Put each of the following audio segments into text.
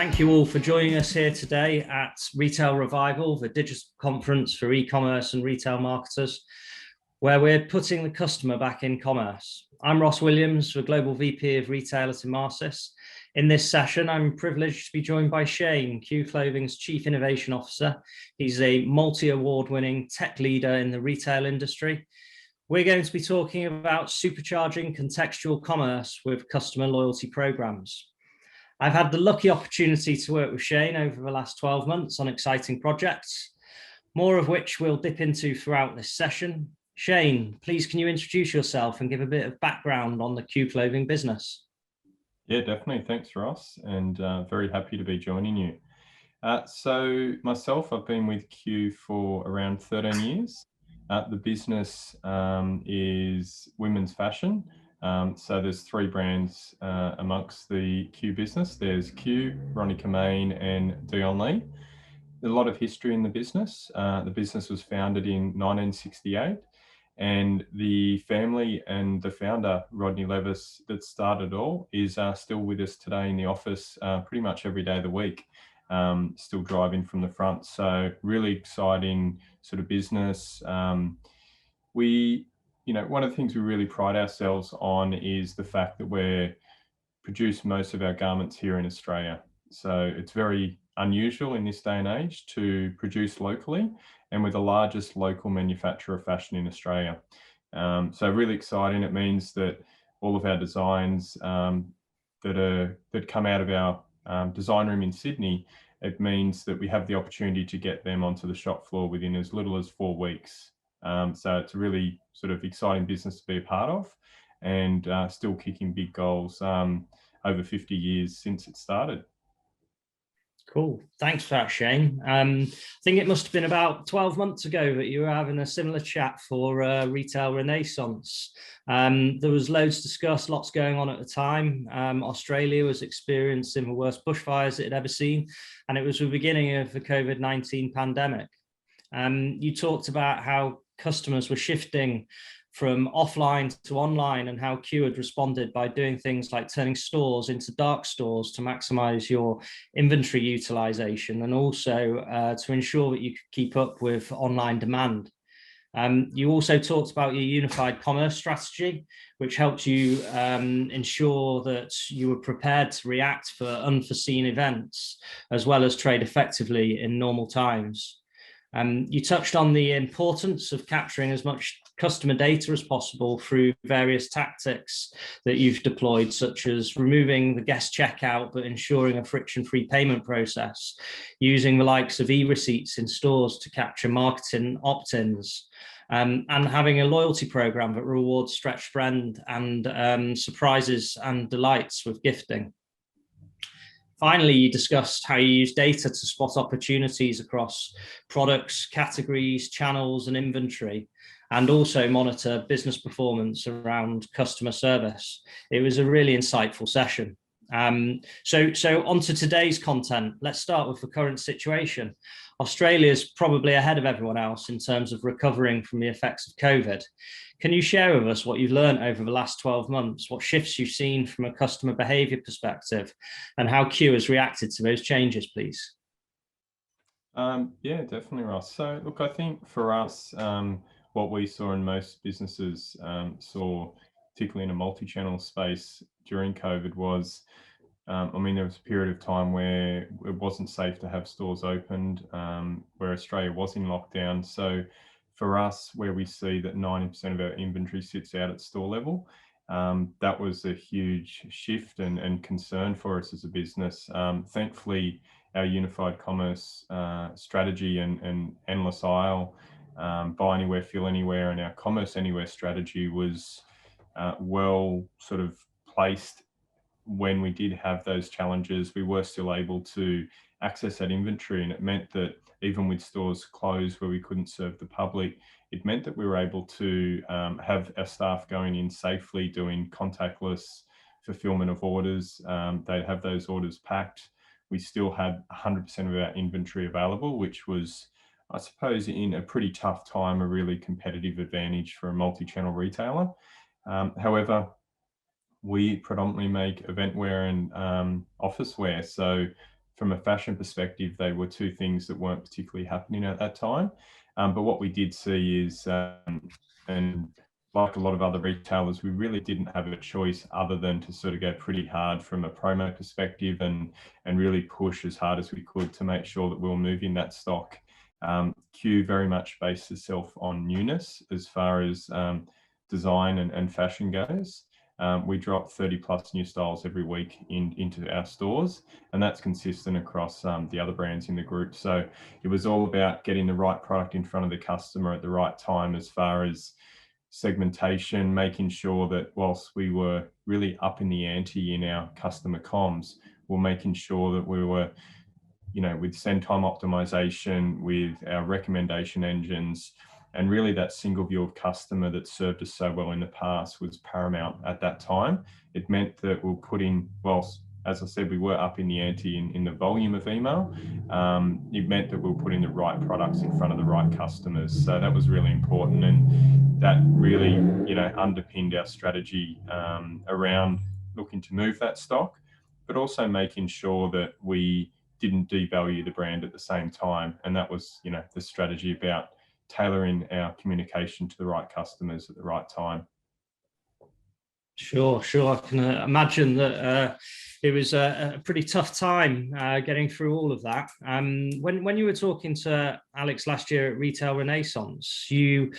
Thank you all for joining us here today at Retail Revival, the digital conference for e-commerce and retail marketers, where we're putting the customer back in commerce. I'm Ross Williams, the Global VP of Retail at Emarsys. In this session, I'm privileged to be joined by Shane, Q Clothing's Chief Innovation Officer. He's a multi-award winning tech leader in the retail industry. We're going to be talking about supercharging contextual commerce with customer loyalty programs. I've had the lucky opportunity to work with Shane over the last 12 months on exciting projects, more of which we'll dip into throughout this session. Shane, please can you introduce yourself and give a bit of background on the Q Clothing business? Yeah, definitely. Thanks, Ross, and very happy to be joining you. So myself, I've been with Q for around 13 years. The business is women's fashion. So there's three brands amongst the Q business. There's Q, Veronica Main, and Dion Lee. There's a lot of history in the business. The business was founded in 1968. And the family and the founder, Rodney Levis, that started it all, is still with us today in the office pretty much every day of the week, still driving from the front. So really exciting sort of business. One of the things we really pride ourselves on is the fact that we produce most of our garments here in Australia. So it's very unusual in this day and age to produce locally, and we're the largest local manufacturer of fashion in Australia. So really exciting. It means that all of our designs that come out of our design room in Sydney, it means that we have the opportunity to get them onto the shop floor within as little as 4 weeks. So it's a really sort of exciting business to be a part of, and still kicking big goals over 50 years since it started. Cool. Thanks for that, Shane. I think it must have been about 12 months ago that you were having a similar chat for Retail Renaissance. There was loads discussed, lots going on at the time. Australia was experiencing the worst bushfires it had ever seen, and it was the beginning of the COVID-19 pandemic. You talked about how customers were shifting from offline to online and how Q had responded by doing things like turning stores into dark stores to maximize your inventory utilization, and also to ensure that you could keep up with online demand. You also talked about your unified commerce strategy, which helped you ensure that you were prepared to react for unforeseen events, as well as trade effectively in normal times. You touched on the importance of capturing as much customer data as possible through various tactics that you've deployed, such as removing the guest checkout, but ensuring a friction-free payment process, using the likes of e-receipts in stores to capture marketing opt-ins, and having a loyalty program that rewards stretch spend and surprises and delights with gifting. Finally, you discussed how you use data to spot opportunities across products, categories, channels, and inventory, and also monitor business performance around customer service. It was a really insightful session. So on to today's content. Let's start with the current situation. Australia is probably ahead of everyone else in terms of recovering from the effects of COVID. Can you share with us what you've learned over the last 12 months, what shifts you've seen from a customer behavior perspective, and how Q has reacted to those changes, please? Yeah, definitely, Ross. So look, I think for us, what we saw in most businesses saw, particularly in a multi-channel space during COVID, was there was a period of time where it wasn't safe to have stores opened, where Australia was in lockdown. So for us, where we see that 90% of our inventory sits out at store level, that was a huge shift and concern for us as a business. Thankfully, our unified commerce strategy and endless aisle, buy anywhere, fill anywhere, and our commerce anywhere strategy was well sort of placed. When we did have those challenges, we were still able to access that inventory, and it meant that even with stores closed where we couldn't serve the public, it meant that we were able to have our staff going in safely, doing contactless fulfillment of orders. They'd have those orders packed. We still had 100% of our inventory available, which was, I suppose, in a pretty tough time, a really competitive advantage for a multi-channel retailer. However, we predominantly make event wear and office wear. So from a fashion perspective, they were two things that weren't particularly happening at that time. But what we did see is, and like a lot of other retailers, we really didn't have a choice other than to sort of go pretty hard from a promo perspective and really push as hard as we could to make sure that we were moving that stock. Q very much based itself on newness as far as design and fashion goes. We drop 30 plus new styles every week into our stores, and that's consistent across the other brands in the group. So it was all about getting the right product in front of the customer at the right time as far as segmentation, making sure that whilst we were really up in the ante in our customer comms, we're making sure that we were, with send time optimization, with our recommendation engines, and really that single view of customer that served us so well in the past was paramount at that time. It meant that we're putting, whilst, as I said, we were up in the ante in the volume of email, it meant that we were putting the right products in front of the right customers. So that was really important. And that really, underpinned our strategy around looking to move that stock, but also making sure that we didn't devalue the brand at the same time. And that was, the strategy about tailoring our communication to the right customers at the right time. Sure. I can imagine that it was a pretty tough time getting through all of that. When you were talking to Alex last year at Retail Renaissance, you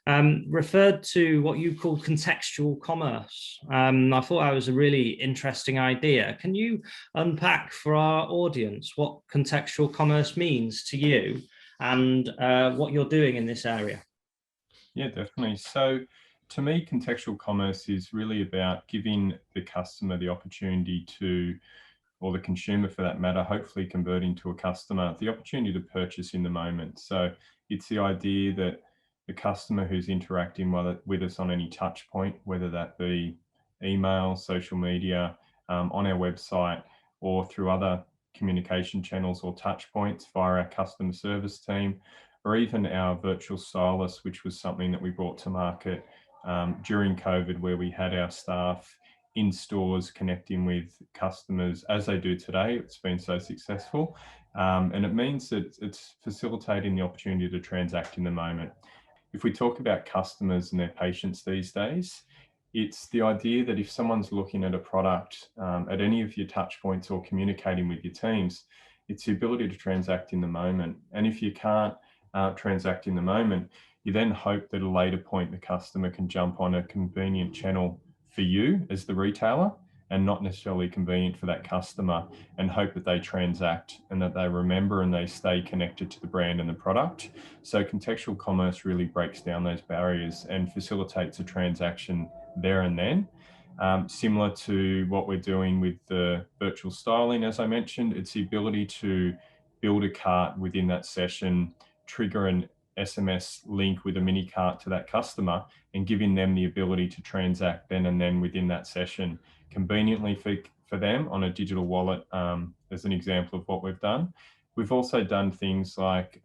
referred to what you call contextual commerce. I thought that was a really interesting idea. Can you unpack for our audience what contextual commerce means to you and what you're doing in this area? Yeah, definitely. So to me, contextual commerce is really about giving the customer the opportunity to, or the consumer for that matter, hopefully converting to a customer, the opportunity to purchase in the moment. So it's the idea that the customer who's interacting with us on any touch point, whether that be email, social media, on our website, or through other communication channels or touch points via our customer service team, or even our virtual stylist, which was something that we brought to market during COVID, where we had our staff in stores connecting with customers as they do today. It's been so successful. And it means that it's facilitating the opportunity to transact in the moment. If we talk about customers and their patience these days, it's the idea that if someone's looking at a product at any of your touch points or communicating with your teams, it's the ability to transact in the moment. And if you can't transact in the moment, you then hope that at a later point the customer can jump on a convenient channel for you as the retailer and not necessarily convenient for that customer, and hope that they transact and that they remember and they stay connected to the brand and the product. So contextual commerce really breaks down those barriers and facilitates a transaction there and then. Similar to what we're doing with the virtual styling, as I mentioned, it's the ability to build a cart within that session, trigger an SMS link with a mini cart to that customer, and giving them the ability to transact then and then within that session conveniently for them on a digital wallet, as an example of what we've done. We've also done things like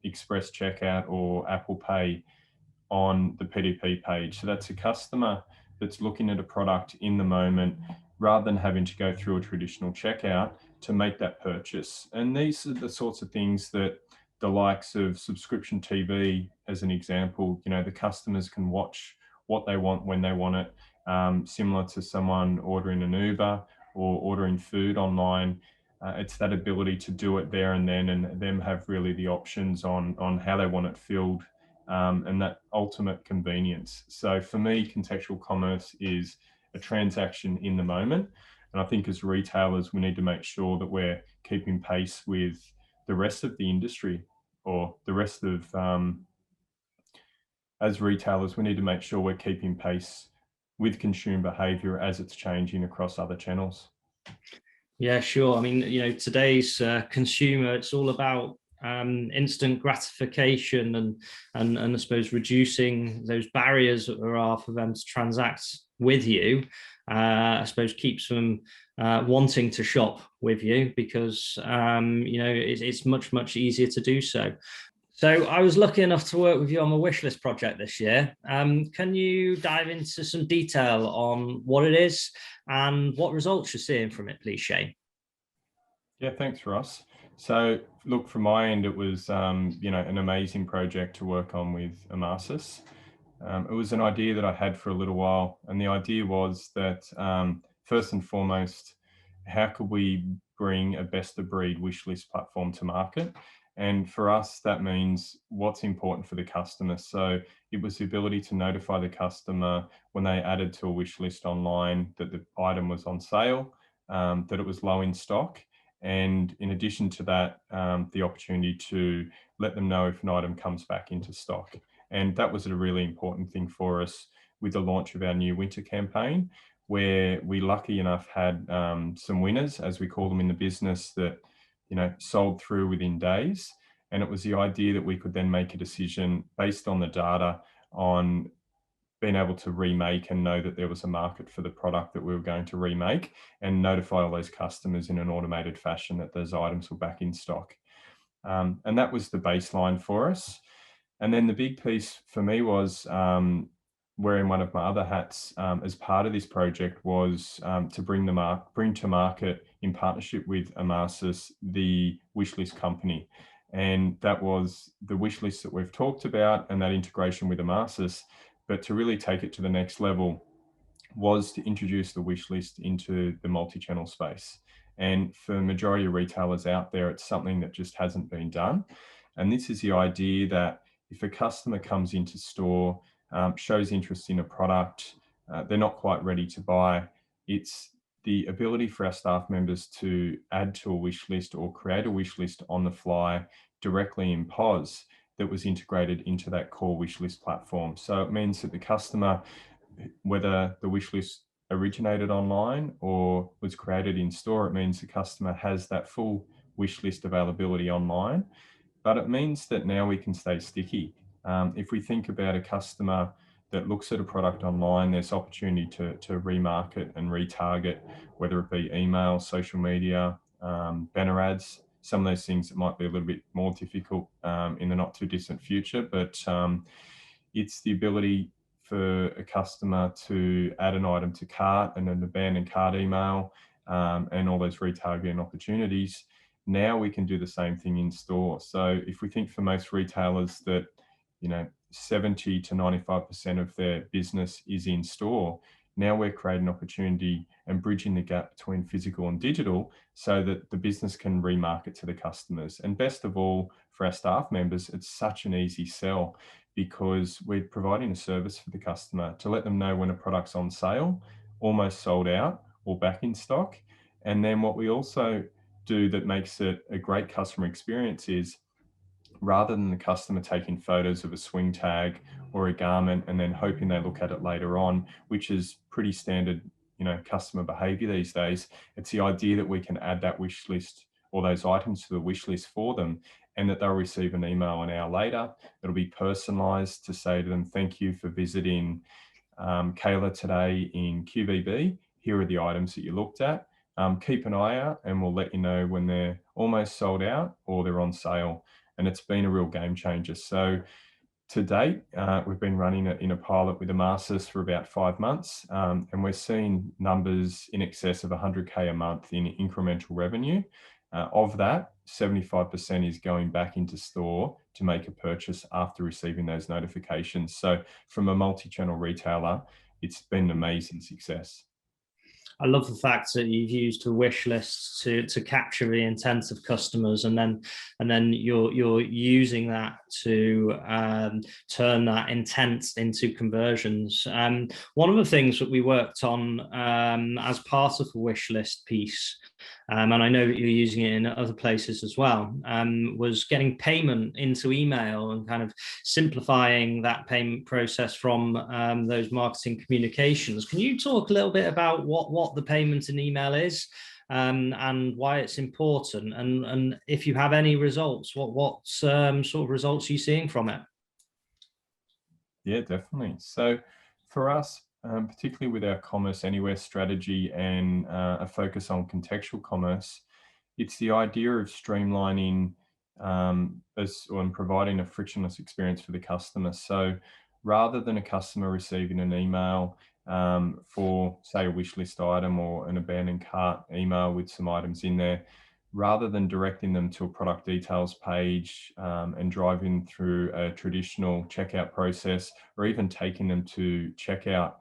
express checkout or Apple Pay on the PDP page. So that's a customer that's looking at a product in the moment rather than having to go through a traditional checkout to make that purchase. And these are the sorts of things that the likes of subscription TV, as an example, the customers can watch what they want when they want it, similar to someone ordering an Uber or ordering food online. It's that ability to do it there and then, and them have really the options on how they want it filled, and that ultimate convenience. So for me, contextual commerce is a transaction in the moment. And I think as retailers, we need to make sure that we're keeping pace with the rest of the industry, or the rest of, as retailers, we need to make sure we're keeping pace with consumer behavior as it's changing across other channels. Yeah, sure. I mean, today's consumer, it's all about instant gratification and I suppose reducing those barriers that there are for them to transact with you. I suppose keeps them wanting to shop with you because it's much easier to do so. So I was lucky enough to work with you on the Wishlist project this year. Can you dive into some detail on what it is and what results you're seeing from it, please, Shane? Yeah, thanks, Ross. So, look, from my end, it was an amazing project to work on with Amasis. It was an idea that I had for a little while, and the idea was that first and foremost, how could we bring a best of breed wish list platform to market? And for us, that means what's important for the customer. So it was the ability to notify the customer when they added to a wish list online that the item was on sale, that it was low in stock. And in addition to that, the opportunity to let them know if an item comes back into stock. And that was a really important thing for us with the launch of our new winter campaign, where we lucky enough had some winners, as we call them in the business, that sold through within days. And it was the idea that we could then make a decision based on the data on being able to remake and know that there was a market for the product that we were going to remake, and notify all those customers in an automated fashion that those items were back in stock. And that was the baseline for us. And then the big piece for me was wearing one of my other hats as part of this project was to bring to market in partnership with Amasis, the Wishlist company. And that was the wish list that we've talked about and that integration with Amasis. But to really take it to the next level was to introduce the wish list into the multi-channel space. And for the majority of retailers out there, it's something that just hasn't been done. And this is the idea that if a customer comes into store, shows interest in a product, they're not quite ready to buy, it's the ability for our staff members to add to a wish list or create a wish list on the fly directly in POS that was integrated into that core wish list platform. So it means that the customer, whether the wish list originated online or was created in store, it means the customer has that full wish list availability online. But it means that now we can stay sticky. If we think about a customer that looks at a product online, there's opportunity to remarket and retarget, whether it be email, social media, banner ads, some of those things that might be a little bit more difficult in the not too distant future. But it's the ability for a customer to add an item to cart and an abandoned cart email, and all those retargeting opportunities. Now we can do the same thing in store. So if we think for most retailers that 70 to 95% of their business is in store, now we're creating opportunity and bridging the gap between physical and digital so that the business can remarket to the customers. And best of all, for our staff members, it's such an easy sell because we're providing a service for the customer to let them know when a product's on sale, almost sold out, or back in stock. And then what we also do that makes it a great customer experience is, rather than the customer taking photos of a swing tag or a garment and then hoping they look at it later on, which is pretty standard, customer behavior these days, it's the idea that we can add that wish list or those items to the wish list for them, and that they'll receive an email an hour later. It'll be personalized to say to them, thank you for visiting Kayla today in QVB. Here are the items that you looked at. Keep an eye out and we'll let you know when they're almost sold out or they're on sale. And it's been a real game changer. So to date, we've been running it in a pilot with Amasis for about 5 months, and we're seeing numbers in excess of 100K a month in incremental revenue. Of that, 75% is going back into store to make a purchase after receiving those notifications. So from a multi-channel retailer, it's been an amazing success. I love the fact that you've used a wish list to capture the intent of customers, and then you're using that to turn that intent into conversions. One of the things that we worked on as part of the wish list piece, and I know that you're using it in other places as well, was getting payment into email and kind of simplifying that payment process from those marketing communications. Can you talk a little bit about what the payment in email is, and why it's important, and if you have any results, what sort of results are you seeing from it? Yeah, definitely. So for us, particularly with our Commerce Anywhere strategy and a focus on contextual commerce, it's the idea of streamlining and providing a frictionless experience for the customer. So rather than a customer receiving an email for, say, a wish list item or an abandoned cart email with some items in there, rather than directing them to a product details page and driving through a traditional checkout process, or even taking them to checkout.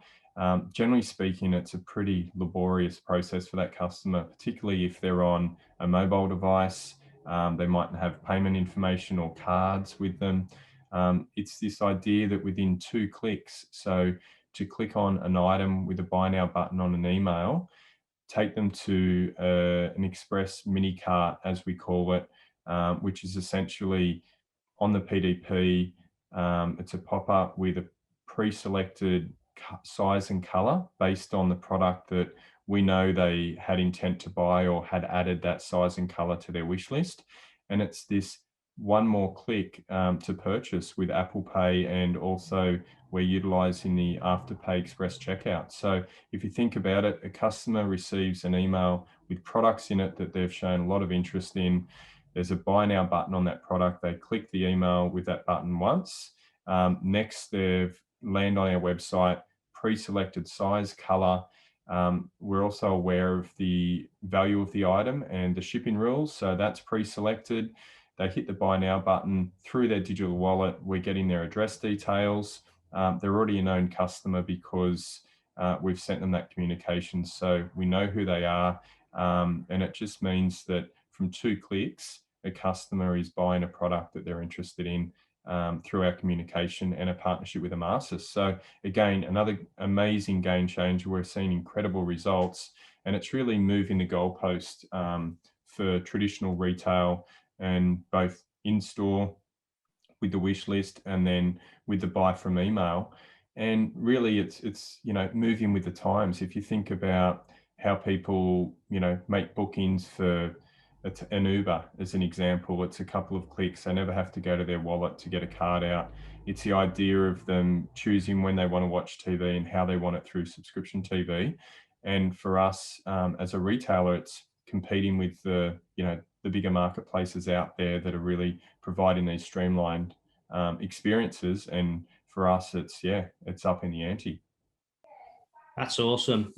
Generally speaking, it's a pretty laborious process for that customer, particularly if they're on a mobile device. They might have payment information or cards with them. It's this idea that within 2 clicks, so to click on an item with a buy now button on an email, take them to an express mini cart, as we call it, which is essentially on the PDP. It's a pop-up with a pre-selected size and color based on the product that we know they had intent to buy or had added that size and color to their wish list. And it's this one more click to purchase with Apple Pay, and also we're utilizing the Afterpay Express checkout. So if you think about it, a customer receives an email with products in it that they've shown a lot of interest in. There's a buy now button on that product. They click the email with that button once. Next, they've land on our website, pre-selected size, color. We're also aware of the value of the item and the shipping rules. So that's pre-selected. They hit the buy now button through their digital wallet. We're getting their address details. They're already a known customer because we've sent them that communication. So we know who they are. And it just means that from 2 clicks, a customer is buying a product that they're interested in through our communication and a partnership with Amasis. So again, another amazing game changer. We're seeing incredible results, and it's really moving the goalpost for traditional retail, and both in-store with the wish list and then with the buy from email. And really it's moving with the times. If you think about how people make bookings for an Uber as an example, it's a couple of clicks. They never have to go to their wallet to get a card out. It's the idea of them choosing when they want to watch TV and how they want it through subscription TV. And for us as a retailer, it's competing with the bigger marketplaces out there that are really providing these streamlined experiences. And for us, it's up in the ante. That's awesome.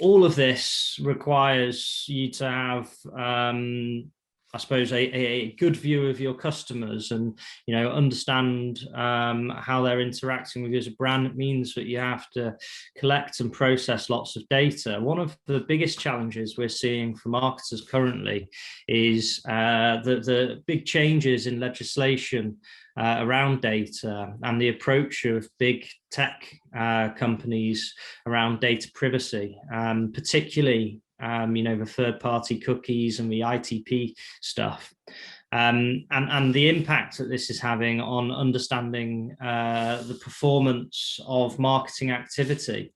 All of this requires you to have, I suppose, a good view of your customers, and understand how they're interacting with you as a brand. It means that you have to collect and process lots of data. One of the biggest challenges we're seeing for marketers currently is the big changes in legislation around data, and the approach of big tech companies around data privacy, particularly the third-party cookies and the ITP stuff, and the impact that this is having on understanding the performance of marketing activity.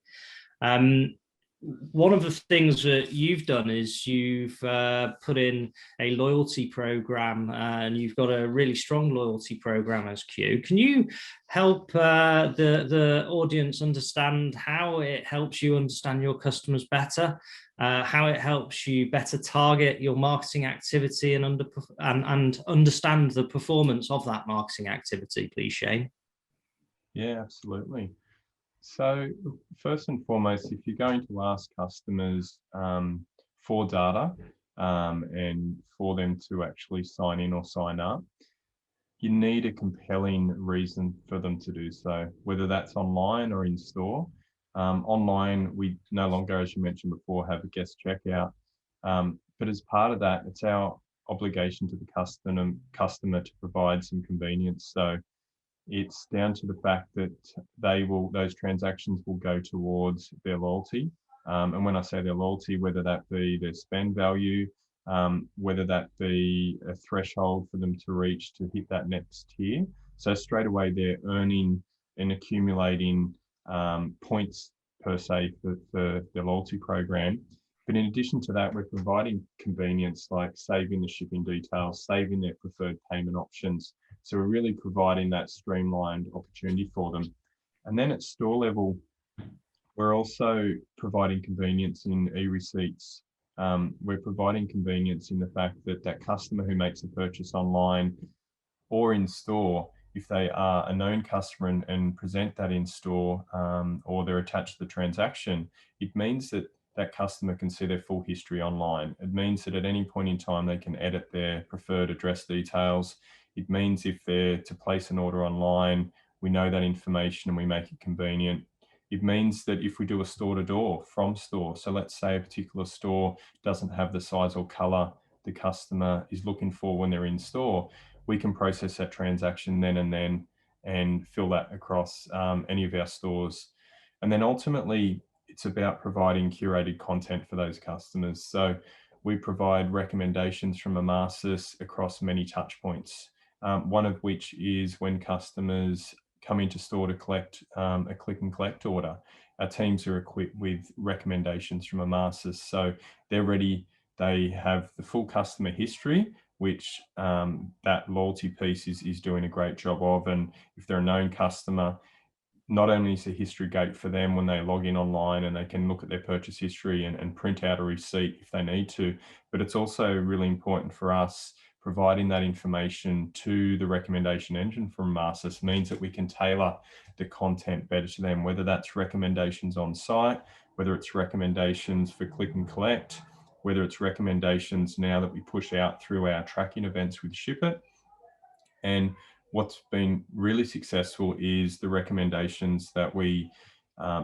One of the things that you've done is you've put in a loyalty program, and you've got a really strong loyalty program as Q. Can you help the audience understand how it helps you understand your customers better, how it helps you better target your marketing activity and understand the performance of that marketing activity, please, Shane? Yeah, absolutely. So first and foremost, if you're going to ask customers for data and for them to actually sign in or sign up, you need a compelling reason for them to do so, whether that's online or in store. Online, we no longer, as you mentioned before, have a guest checkout. But as part of that, it's our obligation to the customer to provide some convenience. So it's down to the fact that those transactions will go towards their loyalty. And when I say their loyalty, whether that be their spend value, whether that be a threshold for them to reach to hit that next tier. So straight away, they're earning and accumulating points per se for their loyalty program. But in addition to that, we're providing convenience like saving the shipping details, saving their preferred payment options. So we're really providing that streamlined opportunity for them. And then at store level, we're also providing convenience in e-receipts. We're providing convenience in the fact that that customer who makes a purchase online or in store, if they are a known customer and present that in store, or they're attached to the transaction, it means that that customer can see their full history online. It means that at any point in time, they can edit their preferred address details. It means if they're to place an order online, we know that information and we make it convenient. It means that if we do a store to door from store, so let's say a particular store doesn't have the size or color the customer is looking for when they're in store, we can process that transaction then and fill that across any of our stores. And then ultimately, it's about providing curated content for those customers. So we provide recommendations from Amasis across many touch points. One of which is when customers come into store to collect a click and collect order. Our teams are equipped with recommendations from Amasis. So they're ready. They have the full customer history, which that loyalty piece is doing a great job of. And if they're a known customer, not only is a history gate for them when they log in online and they can look at their purchase history and print out a receipt if they need to, but it's also really important for us providing that information to the recommendation engine from Amasis means that we can tailor the content better to them, whether that's recommendations on site, whether it's recommendations for click and collect, whether it's recommendations now that we push out through our tracking events with Ship It. And what's been really successful is the recommendations that we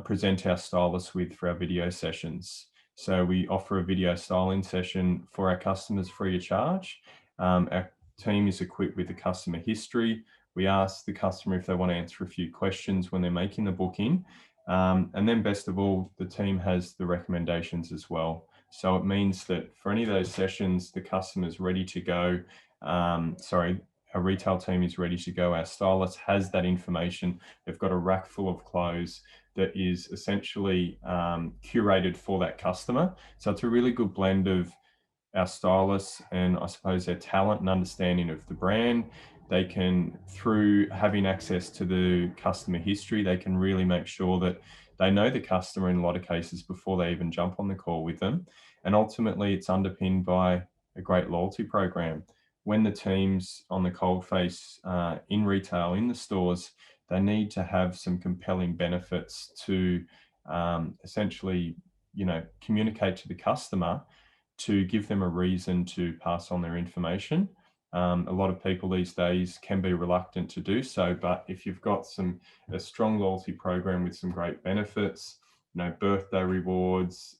present our stylists with for our video sessions. So we offer a video styling session for our customers free of charge. Our team is equipped with the customer history. We ask the customer if they want to answer a few questions when they're making the booking. And then best of all, the team has the recommendations as well. So it means that for any of those sessions, the customer's ready to go. Our retail team is ready to go. Our stylist has that information. They've got a rack full of clothes that is essentially curated for that customer. So it's a really good blend of our stylists and I suppose their talent and understanding of the brand. They can, through having access to the customer history, they can really make sure that they know the customer in a lot of cases before they even jump on the call with them. And ultimately, it's underpinned by a great loyalty program. When the teams on the coalface in retail, in the stores, they need to have some compelling benefits to essentially, communicate to the customer to give them a reason to pass on their information. A lot of people these days can be reluctant to do so, but if you've got a strong loyalty program with some great benefits, birthday rewards,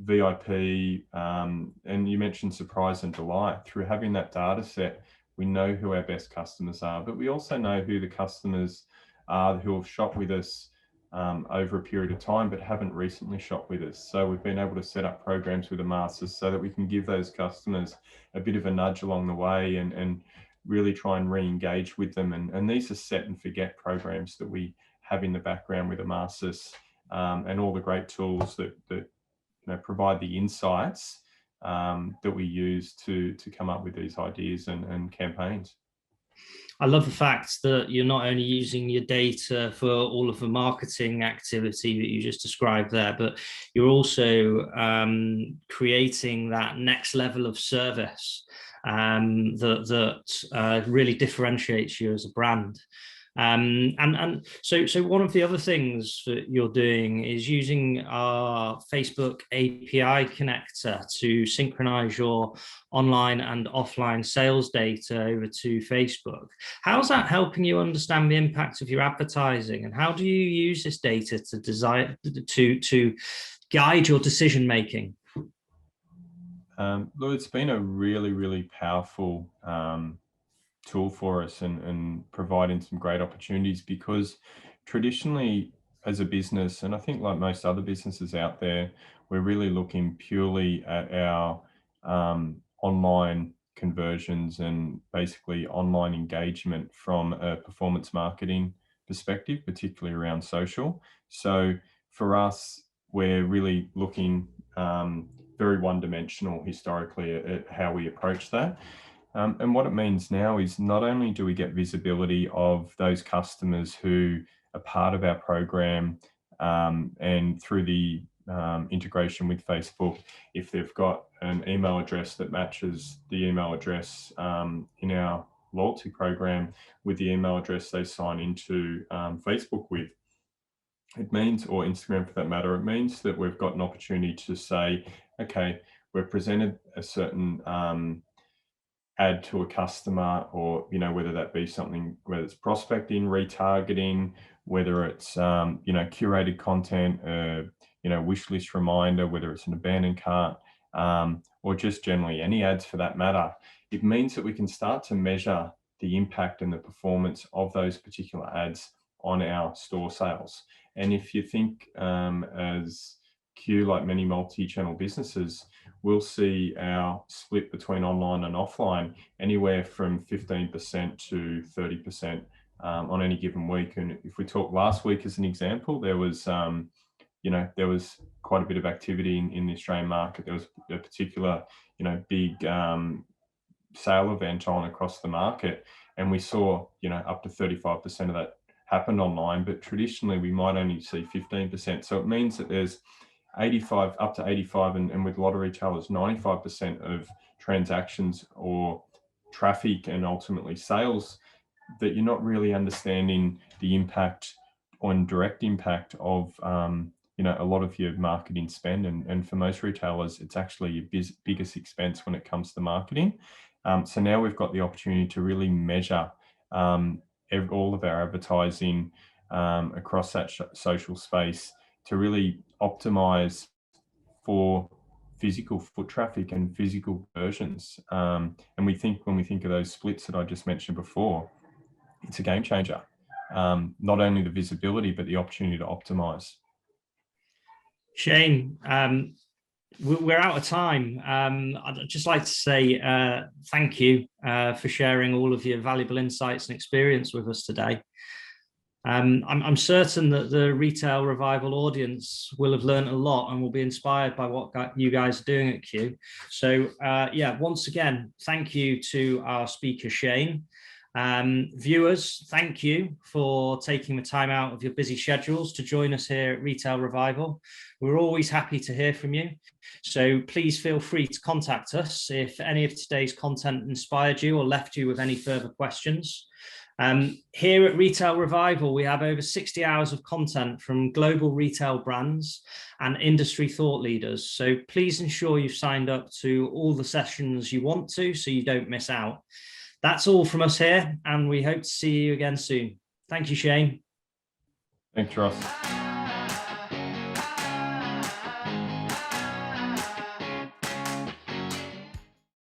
VIP, and you mentioned surprise and delight. Through having that data set, we know who our best customers are, but we also know who the customers are who have shopped with us over a period of time, but haven't recently shopped with us. So we've been able to set up programs with the masters so that we can give those customers a bit of a nudge along the way and really try and re-engage with them. And these are set and forget programs that we have in the background with the masters and all the great tools that provide the insights that we use to come up with these ideas and campaigns. I love the fact that you're not only using your data for all of the marketing activity that you just described there, but you're also creating that next level of service that really differentiates you as a brand. So one of the other things that you're doing is using our Facebook API connector to synchronize your online and offline sales data over to Facebook. How's that helping you understand the impact of your advertising, and how do you use this data to guide your decision making? Look, it's been a really, really powerful tool for us and providing some great opportunities, because traditionally as a business, and I think like most other businesses out there, we're really looking purely at our online conversions and basically online engagement from a performance marketing perspective, particularly around social. So for us, we're really looking very one-dimensional historically at how we approach that. And what it means now is not only do we get visibility of those customers who are part of our program and through the integration with Facebook, if they've got an email address that matches the email address in our loyalty program with the email address they sign into Facebook with, it means, or Instagram for that matter, it means that we've got an opportunity to say, okay, we've presented a certain ad to a customer, or, you know, whether that be something, whether it's prospecting, retargeting, whether it's, you know, curated content, you know, wish list reminder, whether it's an abandoned cart, or just generally any ads for that matter. It means that we can start to measure the impact and the performance of those particular ads on our store sales. And if you think as Q, like many multi-channel businesses, we'll see our split between online and offline anywhere from 15% to 30% on any given week. And if we talk last week as an example, there was, you know, there was quite a bit of activity in the Australian market. There was a particular, you know, big sale event on across the market, and we saw, you know, up to 35% of that happened online, but traditionally we might only see 15%. So it means that there's 85 up to 85, and with a lot of retailers, 95% of transactions or traffic and ultimately sales that you're not really understanding the impact on direct impact of, you know, a lot of your marketing spend. And for most retailers, it's actually your biggest expense when it comes to marketing. So now we've got the opportunity to really measure all of our advertising across that social space to really optimize for physical foot traffic and physical conversions. And we think, when we think of those splits that I just mentioned before, it's a game changer. Not only the visibility, but the opportunity to optimize. Shane, we're out of time. I'd just like to say thank you for sharing all of your valuable insights and experience with us today. I'm certain that the Retail Revival audience will have learned a lot and will be inspired by what you guys are doing at Q. So yeah, once again, thank you to our speaker, Shane. Viewers, thank you for taking the time out of your busy schedules to join us here at Retail Revival. We're always happy to hear from you. So please feel free to contact us if any of today's content inspired you or left you with any further questions. Here at Retail Revival, we have over 60 hours of content from global retail brands and industry thought leaders. So please ensure you've signed up to all the sessions you want to, so you don't miss out. That's all from us here, and we hope to see you again soon. Thank you, Shane. Thanks, Ross.